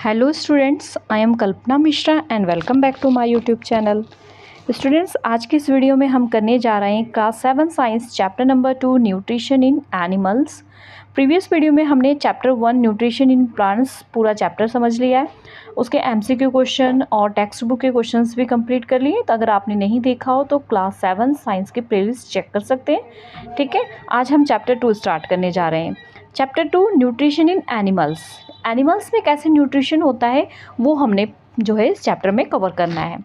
Hello students, I am Kalpana Mishra and welcome back to my YouTube channel. Students, आज की इस video में हम करने जा रहे हैं class 7 science chapter number 2 nutrition in animals. Previous video में हमने चैप्टर 1 न्यूट्रिशन इन प्लांट्स पूरा चैप्टर समझ लिया है। उसके एमसीक्यू क्वेश्चन और टेक्स्ट बुक के क्वेश्चंस भी कंप्लीट कर लिए। तो अगर आपने नहीं देखा हो तो क्लास 7 साइंस की प्लेलिस्ट चेक कर सकते हैं। ठीक है, आज हम चैप्टर 2 स्टार्ट करने जा रहे हैं। Chapter 2 nutrition in animals. Animals में कैसे न्यूट्रिशन होता है वो हमने जो है इस चैप्टर में कवर करना है।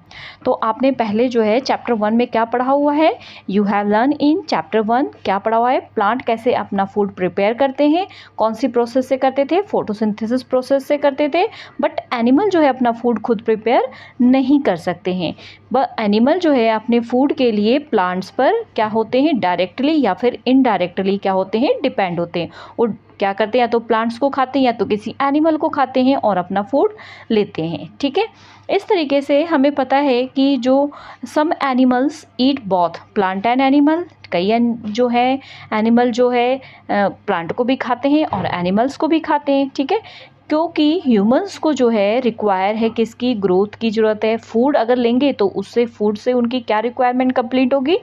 तो आपने पहले जो है चैप्टर 1 में क्या पढ़ा हुआ है, you have learn in chapter 1 क्या पढ़ा हुआ है, प्लांट कैसे अपना फूड प्रिपेयर करते हैं, कौन सी प्रोसेस से करते थे, फोटोसिंथेसिस प्रोसेस से करते थे। बट एनिमल जो है अपना फूड खुद प्रिपेयर नहीं कर सकते हैं। एनिमल जो है अपने फूड के लिए प्लांट्स पर क्या होते हैं, डायरेक्टली या फिर इनडायरेक्टली क्या होते हैं, डिपेंड होते हैं। वो क्या करते हैं, या तो प्लांट्स को खाते हैं या तो किसी एनिमल को खाते हैं और अपना फूड लेते हैं। ठीक है, इस तरीके से हमें पता है कि जो some animals eat both plant and animal. कई जो है एनिमल जो है प्लांट को भी खाते हैं और एनिमल्स को भी खाते हैं। ठीक है, क्योंकि ह्यूमंस को जो है रिक्वायर है किसकी, ग्रोथ की ज़रूरत है। फूड अगर लेंगे तो उससे फूड से उनकी क्या रिक्वायरमेंट कंप्लीट होगी,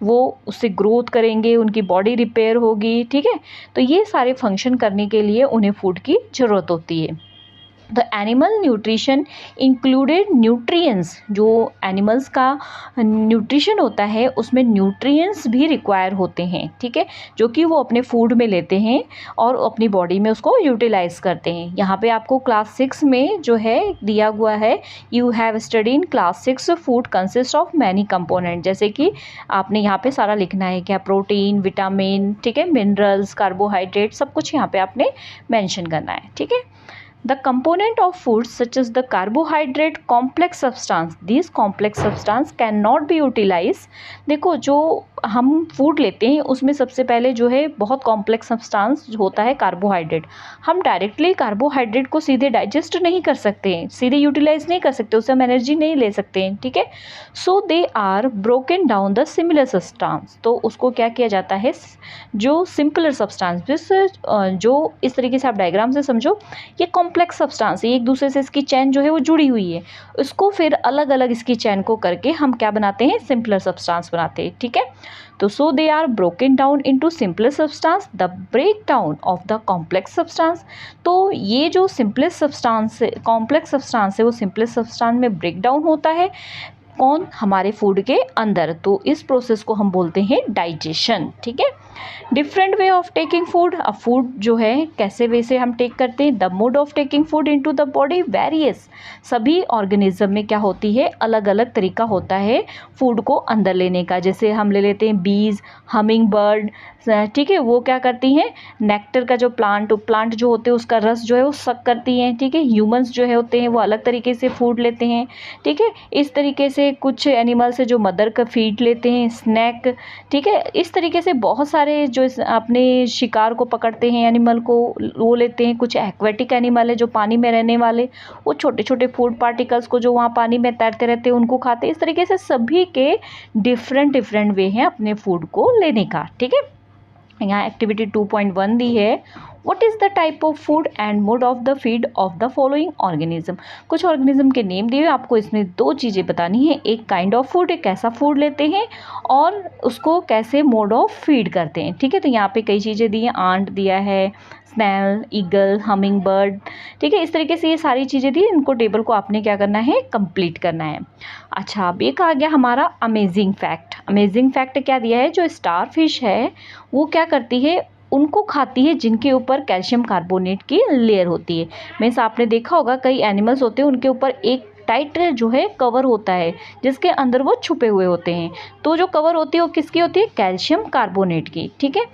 वो उससे ग्रोथ करेंगे, उनकी बॉडी रिपेयर होगी। ठीक है, तो ये सारे फंक्शन करने के लिए उन्हें फूड की ज़रूरत होती है। The animal nutrition included nutrients. जो एनिमल्स का न्यूट्रिशन होता है उसमें न्यूट्रिएंट्स भी रिक्वायर होते हैं। ठीक है, जो कि वो अपने फूड में लेते हैं और अपनी बॉडी में उसको यूटिलाइज करते हैं। यहाँ पे आपको क्लास 6 में जो है दिया हुआ है, you have study in class 6 food consist of many component. जैसे कि आपने यहाँ पे सारा लिखना है, क्या प्रोटीन, विटामिन, ठीक है, मिनरल्स, कार्बोहाइड्रेट, सब कुछ यहाँ पे आपने मेंशन करना है। ठीक है, the component of foods such as the carbohydrate complex substance, these complex substance cannot be utilized। देखो, जो हम फूड लेते हैं उसमें सबसे पहले जो है बहुत कॉम्प्लेक्स सब्सटेंस होता है कार्बोहाइड्रेट। हम डायरेक्टली कार्बोहाइड्रेट को सीधे डाइजेस्ट नहीं कर सकते हैं, सीधे यूटिलाइज नहीं कर सकते, उससे हम एनर्जी नहीं ले सकते हैं। ठीक है, so they are broken down the similar substance. तो उसको क्या किया जाता है, जो सिंपलर सब्सटेंस, जो इस तरीके से आप डायग्राम से समझो, ये कॉम्प्लेक्स सब्सटेंस है, एक दूसरे से इसकी चैन जो है वो जुड़ी हुई है। उसको फिर अलग अलग इसकी चैन को करके हम क्या बनाते हैं, सिंपलर सब्सटेंस बनाते हैं। ठीक है, तो so they are broken down into simpler substance, the break down of the complex substance. तो ये जो सिंपलेस्ट सब्सटेंस है, कॉम्प्लेक्स सब्सटेंस है, वो सिंपलेस्ट सब्सटेंस में ब्रेक डाउन होता है। कौन, हमारे फूड के अंदर। तो इस प्रोसेस को हम बोलते हैं डाइजेशन। ठीक है, different way of taking food. अब फूड जो है कैसे वे से हम टेक करते हैं, the mode of taking food into the body various. सभी ऑर्गेनिज्म में क्या होती है, अलग अलग तरीका होता है फूड को अंदर लेने का। जैसे हम ले लेते हैं बीज, हमिंग बर्ड, ठीक है, वो क्या करती हैं, नेक्टर का जो प्लांट जो होते हैं उसका रस जो है वो सक करती हैं। ठीक है, ह्यूमंस जो है होते हैं वो अलग तरीके से फूड लेते हैं। ठीक है, इस तरीके से कुछ एनिमल्स है जो मदर का फीड लेते हैं, स्नैक। ठीक है, इस तरीके से बहुत सारे जो अपने शिकार को पकड़ते हैं एनिमल को, वो लेते हैं। कुछ एक्वेटिक एनिमल है जो पानी में रहने वाले, वो छोटे छोटे फूड पार्टिकल्स को जो वहाँ पानी में तैरते रहते हैं उनको खाते हैं। इस तरीके से सभी के डिफरेंट वे हैं अपने फूड को लेने का। ठीक है, यहाँ एक्टिविटी 2.1 दी है, what is the type of food and mode of the feed of the following organism. कुछ ऑर्गेनिज्म के नेम दिए, आपको इसमें दो चीज़ें बतानी है, एक काइंड ऑफ फूड, एक कैसा फूड लेते हैं और उसको कैसे मोड ऑफ फीड करते हैं। ठीक है, तो यहाँ पे कई चीज़ें दी हैं, आंट दिया है, स्नैल, ईगल, हमिंग बर्ड। ठीक है, इस तरीके से ये सारी चीज़ें दी, इनको टेबल को आपने क्या करना है, कंप्लीट करना है। अच्छा, अब एक आ गया हमारा अमेजिंग फैक्ट। अमेजिंग फैक्ट क्या दिया है, जो स्टार फिश है वो क्या करती है, उनको खाती है जिनके ऊपर कैल्शियम कार्बोनेट की लेयर होती है। मीन्स आपने देखा होगा कई एनिमल्स होते हैं उनके ऊपर एक टाइट जो है कवर होता है जिसके अंदर वो छुपे हुए होते हैं। तो जो कवर होती है वो किसकी होती है, कैल्शियम कार्बोनेट की। ठीक है,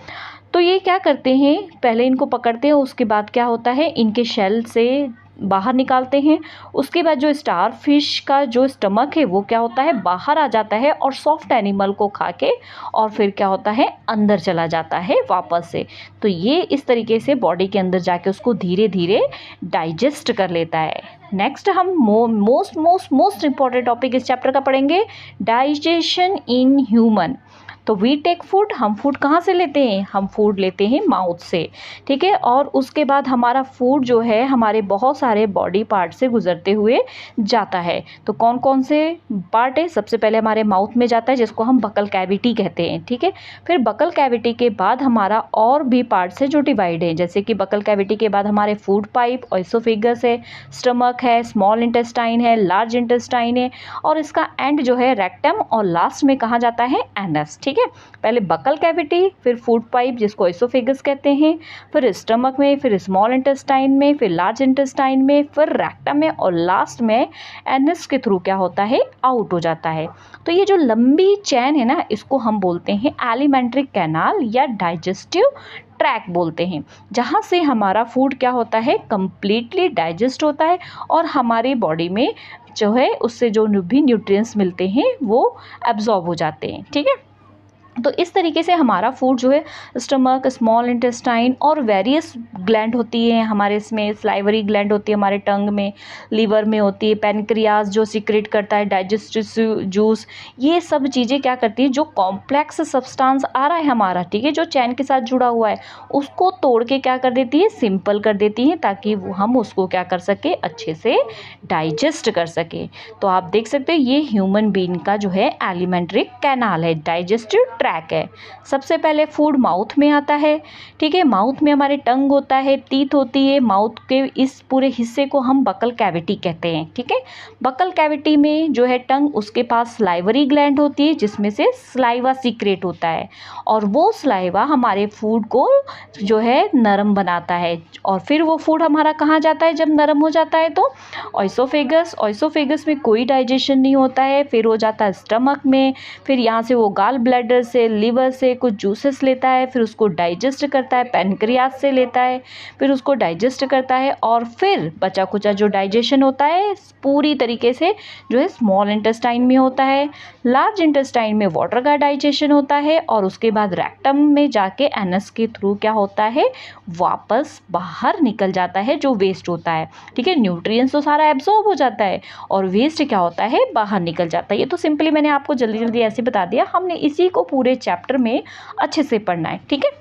तो ये क्या करते हैं, पहले इनको पकड़ते हैं, उसके बाद क्या होता है, इनके शेल से बाहर निकालते हैं। उसके बाद जो स्टार फिश का जो स्टमक है वो क्या होता है, बाहर आ जाता है और सॉफ्ट एनिमल को खा के और फिर क्या होता है, अंदर चला जाता है वापस से। तो ये इस तरीके से बॉडी के अंदर जाके उसको धीरे धीरे डाइजेस्ट कर लेता है। नेक्स्ट हम मोस्ट इम्पॉर्टेंट टॉपिक इस चैप्टर का पढ़ेंगे, डाइजेशन इन ह्यूमन। तो वी टेक फूड, हम फूड कहाँ से लेते हैं, हम फूड लेते हैं माउथ से, ठीक है। और उसके बाद हमारा फूड जो है हमारे बहुत सारे बॉडी पार्ट से गुजरते हुए जाता है। तो कौन कौन से पार्ट है, सबसे पहले हमारे माउथ में जाता है जिसको हम बकल कैविटी कहते हैं, ठीक है। फिर बकल कैविटी के बाद हमारा और भी पार्ट्स है जो डिवाइड है, जैसे कि बकल कैविटी के बाद हमारे फूड पाइप, ओएसोफेगस है, स्टमक है, स्मॉल इंटेस्टाइन है, लार्ज इंटेस्टाइन है, और इसका एंड जो है रेक्टम, और लास्ट में कहा जाता है एनस, ठीक है। पहले बकल कैविटी, फिर फूड पाइप जिसको ओएसोफेगस कहते हैं, फिर स्टमक में, फिर स्मॉल इंटेस्टाइन में, फिर लार्ज इंटेस्टाइन में, फिर रेक्टम में, और लास्ट में एनस के थ्रू क्या होता है, आउट हो जाता है। तो ये जो लंबी चैन है ना, इसको हम बोलते हैं एलिमेंट्री कैनाल या डाइजेस्टिव ट्रैक बोलते हैं, जहाँ से हमारा फूड क्या होता है, कंप्लीटली डाइजेस्ट होता है और हमारी बॉडी में जो है उससे जो भी न्यूट्रिएंट्स मिलते हैं वो एब्जॉर्ब हो जाते हैं, ठीक है। तो इस तरीके से हमारा फूड जो है स्टमक, स्मॉल इंटेस्टाइन और वेरियस ग्लैंड होती है हमारे, इसमें स्लाइवरी ग्लैंड होती है हमारे टंग में, लीवर में होती है, पैनक्रियाज जो सीक्रेट करता है डाइजेस्टिव जूस, ये सब चीज़ें क्या करती है, जो कॉम्प्लेक्स सब्सटेंस आ रहा है हमारा, ठीक है, जो चैन के साथ जुड़ा हुआ है, उसको तोड़ के क्या कर देती है, सिंपल कर देती है, ताकि हम उसको क्या कर सके, अच्छे से डाइजेस्ट कर सके। तो आप देख सकते हैं ये ह्यूमन बीइंग का जो है एलिमेंट्री कैनाल है, डाइजेस्टिव ट्रैक है। सबसे पहले फूड माउथ में आता है, ठीक है, माउथ में हमारे टंग होता है, टीथ होती है, माउथ के इस पूरे हिस्से को हम बकल कैविटी कहते हैं, ठीक है। बकल कैविटी में जो है टंग, उसके पास स्लाइवरी ग्लैंड होती है जिसमें से स्लाइवा सीक्रेट होता है, और वो स्लाइवा हमारे फूड को जो है नरम बनाता है, और फिर वो फूड हमारा कहाँ जाता है जब नरम हो जाता है, तो ओएसोफेगस, ओएसोफेगस में कोई डाइजेशन नहीं होता है, फिर हो जाता है स्टमक में, फिर यहाँ से वो गाल ब्लैडर से, लिवर से कुछ जूसेस लेता है, फिर उसको डाइजेस्ट करता है, पैनक्रियाज से लेता है, फिर उसको डाइजेस्ट करता है, और फिर बचा कुचा जो डाइजेशन होता है पूरी तरीके से जो है स्मॉल इंटेस्टाइन में होता है, लार्ज इंटेस्टाइन में वाटर का डाइजेशन होता है, और उसके बाद रेक्टम में जाके एनस के थ्रू क्या होता है, वापस बाहर निकल जाता है जो वेस्ट होता है, ठीक है। न्यूट्रिएंट्स तो सारा एब्जॉर्ब हो जाता है और वेस्ट क्या होता है, बाहर निकल जाता है। ये तो सिंपली मैंने आपको जल्दी जल्दी ऐसे बता दिया, हमने इसी को पूरे चैप्टर में अच्छे से पढ़ना है, ठीक है।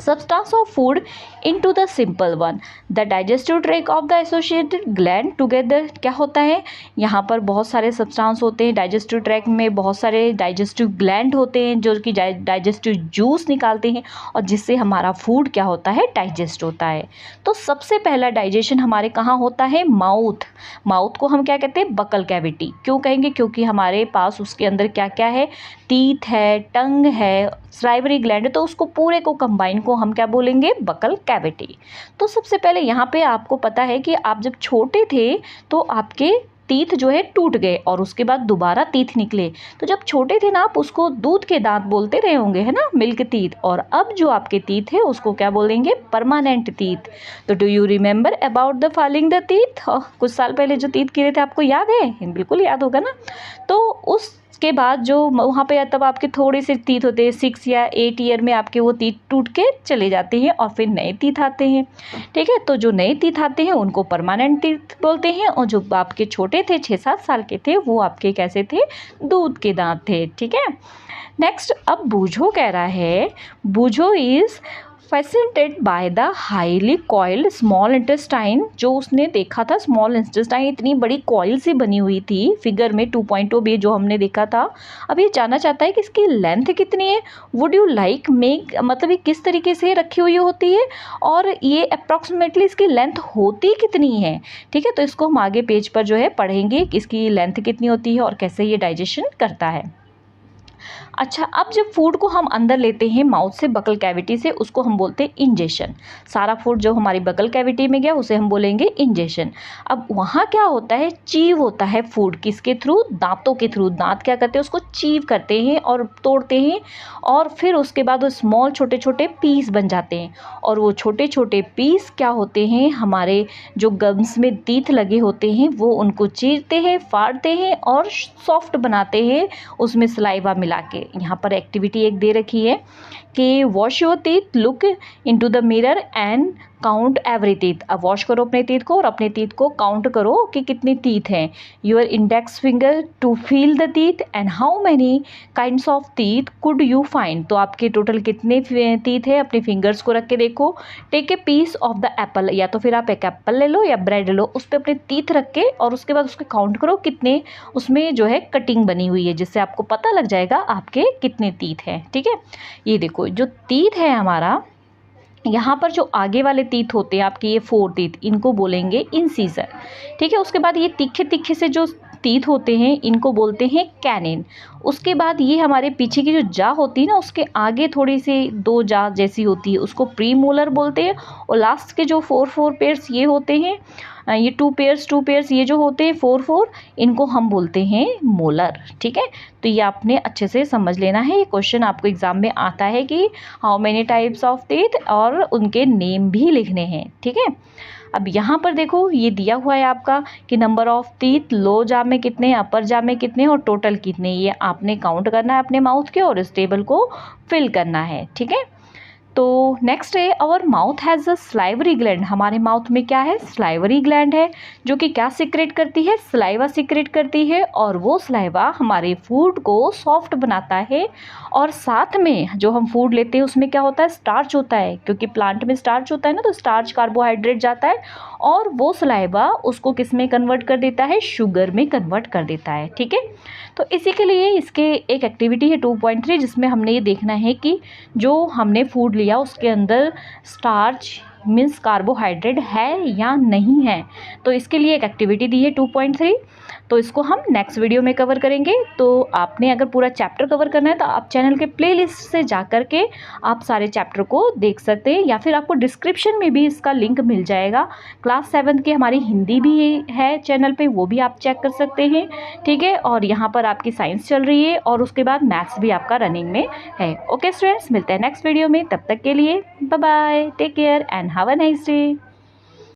Substance of food into the simple one, the digestive tract of the associated gland together क्या होता है, यहाँ पर बहुत सारे सब्सटेंस होते हैं, डाइजेस्टिव ट्रैक्ट में बहुत सारे डाइजेस्टिव ग्लैंड होते हैं जो कि डाइजेस्टिव जूस निकालते हैं, और जिससे हमारा फूड क्या होता है, डाइजेस्ट होता है। तो सबसे पहला डाइजेशन हमारे कहाँ होता है, माउथ। माउथ को हम क्या कहते हैं, बकल कैविटी क्यों कहेंगे, क्योंकि हमारे पास उसके अंदर क्या क्या है, टीथ है, टंग है, स्लाइवरी ग्लैंड, तो उसको पूरे को कंबाइन को हम क्या बोलेंगे, बकल कैविटी। तो सबसे पहले यहाँ पे आपको पता है कि आप जब छोटे थे तो आपके टीथ जो है टूट गए और उसके बाद दोबारा टीथ निकले, तो जब छोटे थे ना आप उसको दूध के दांत बोलते रहे होंगे, है ना, मिल्क टीथ, और अब जो आपके टीथ है उसको क्या बोलेंगे, परमानेंट टीथ। तो do you remember about the falling the teeth, कुछ साल पहले जो टीथ गिरे थे आपको याद है, बिल्कुल याद होगा ना। तो उसके बाद जो वहाँ पे तब आपके थोड़े से टीथ होते हैं, 6 या 8 ईयर में आपके वो टीथ टूट के चले जाते हैं और फिर नए टीथ आते हैं, ठीक है। तो जो नए टीथ आते हैं उनको परमानेंट टीथ बोलते हैं, और जो आपके छोटे थे 6-7 साल के थे वो आपके कैसे थे, दूध के दांत थे, ठीक है। नेक्स्ट अब बूझो कह रहा है, Boojho is fascinated by the highly coiled small intestine, जो उसने देखा था स्मॉल इंटेस्टाइन इतनी बड़ी कॉइल से बनी हुई थी, फिगर में 2.0 भी जो हमने देखा था। अब ये जानना चाहता है कि इसकी लेंथ कितनी है, वुड यू लाइक मेक, मतलब ये किस तरीके से रखी हुई होती है और ये अप्रॉक्सीमेटली इसकी लेंथ होती कितनी है, ठीक है। तो इसको हम आगे पेज पर जो है पढ़ेंगे कि इसकी लेंथ कितनी होती है और कैसे ये डाइजेशन करता है। अच्छा, अब जब फूड को हम अंदर लेते हैं माउथ से, बकल कैविटी से, उसको हम बोलते हैं इंजेशन। सारा फूड जो हमारी बकल कैविटी में गया उसे हम बोलेंगे इंजेशन। अब वहाँ क्या होता है, चीव होता है फूड, किसके थ्रू, दांतों के थ्रू। दांत क्या करते हैं, उसको चीव करते हैं और तोड़ते हैं, और फिर उसके बाद वो स्मॉल छोटे छोटे पीस बन जाते हैं, और वो छोटे छोटे पीस क्या होते हैं, हमारे जो गम्स में टीथ लगे होते हैं वो उनको चीरते हैं, फाड़ते हैं और सॉफ्ट बनाते हैं उसमें सलाइवा मिला के। यहाँ पर एक्टिविटी एक दे रखी है कि wash your teeth, look into the mirror and count every teeth. अब वॉश करो अपने टीथ को और अपने टीथ को काउंट करो कि कितनी टीथ हैं। Your index finger to feel the teeth and how many kinds of teeth could you find. तो आपके टोटल कितने टीथ है, अपने फिंगर्स को रख के देखो। Take a piece of the apple, या तो फिर आप एक एप्पल ले लो या ब्रेड ले लो, उस पर अपने टीथ रख के और उसके बाद उसके काउंट करो कितने उसमें जो है कटिंग बनी हुई है, जिससे आपको पता लग जाएगा आपके कितने टीथ हैं। ठीक है, ये देखो जो टीथ है हमारा, यहाँ पर जो आगे वाले टीथ होते हैं आपके, ये 4 टीथ, इनको बोलेंगे इंसीजर। ठीक है, उसके बाद ये तीखे तीखे से जो टीथ होते हैं इनको बोलते हैं कैनिन। उसके बाद ये हमारे पीछे की जो जा होती है ना, उसके आगे थोड़ी सी 2 जा जैसी होती है, उसको प्रीमोलर बोलते हैं। और लास्ट के जो 4 पेयर्स ये होते हैं, ये 2 पेयर्स ये जो होते हैं 4 इनको हम बोलते हैं मोलर। ठीक है, तो ये आपने अच्छे से समझ लेना है। ये क्वेश्चन आपको एग्जाम में आता है कि how many types of teeth, और उनके नेम भी लिखने हैं। ठीक है, अब यहाँ पर देखो ये दिया हुआ है आपका कि नंबर ऑफ टीथ, लो जा में कितने, अपर जा में कितने और टोटल कितने, ये आपने काउंट करना है अपने माउथ के और इस टेबल को फिल करना है। ठीक है, तो नेक्स्ट है our mouth has a salivary gland. हमारे माउथ में क्या है, स्लाइवरी ग्लैंड है, जो कि क्या सीक्रेट करती है, स्लाइवा सीक्रेट करती है। और वो स्लाइवा हमारे फूड को सॉफ्ट बनाता है। और साथ में जो हम फूड लेते हैं उसमें क्या होता है, स्टार्च होता है, क्योंकि प्लांट में स्टार्च होता है ना, तो स्टार्च कार्बोहाइड्रेट जाता है और वो स्लाइवा उसको किस में कन्वर्ट कर देता है, शुगर में कन्वर्ट कर देता है। ठीक है, तो इसी के लिए इसके एक एक्टिविटी है 2.3, जिसमें हमने ये देखना है कि जो हमने फूड लिया उसके अंदर स्टार्च मीन्स कार्बोहाइड्रेट है या नहीं है। तो इसके लिए एक एक्टिविटी दी है 2.3, तो इसको हम नेक्स्ट वीडियो में कवर करेंगे। तो आपने अगर पूरा चैप्टर कवर करना है तो आप चैनल के प्लेलिस्ट से जा कर के आप सारे चैप्टर को देख सकते हैं, या फिर आपको डिस्क्रिप्शन में भी इसका लिंक मिल जाएगा। क्लास 7 की हमारी हिंदी भी है चैनल पे, वो भी आप चेक कर सकते हैं। ठीक है, और यहाँ पर आपकी साइंस चल रही है और उसके बाद मैथ्स भी आपका रनिंग में है। ओके स्टूडेंट्स, मिलते हैं नेक्स्ट वीडियो में, तब तक के लिए bye bye, take care and have a nice day.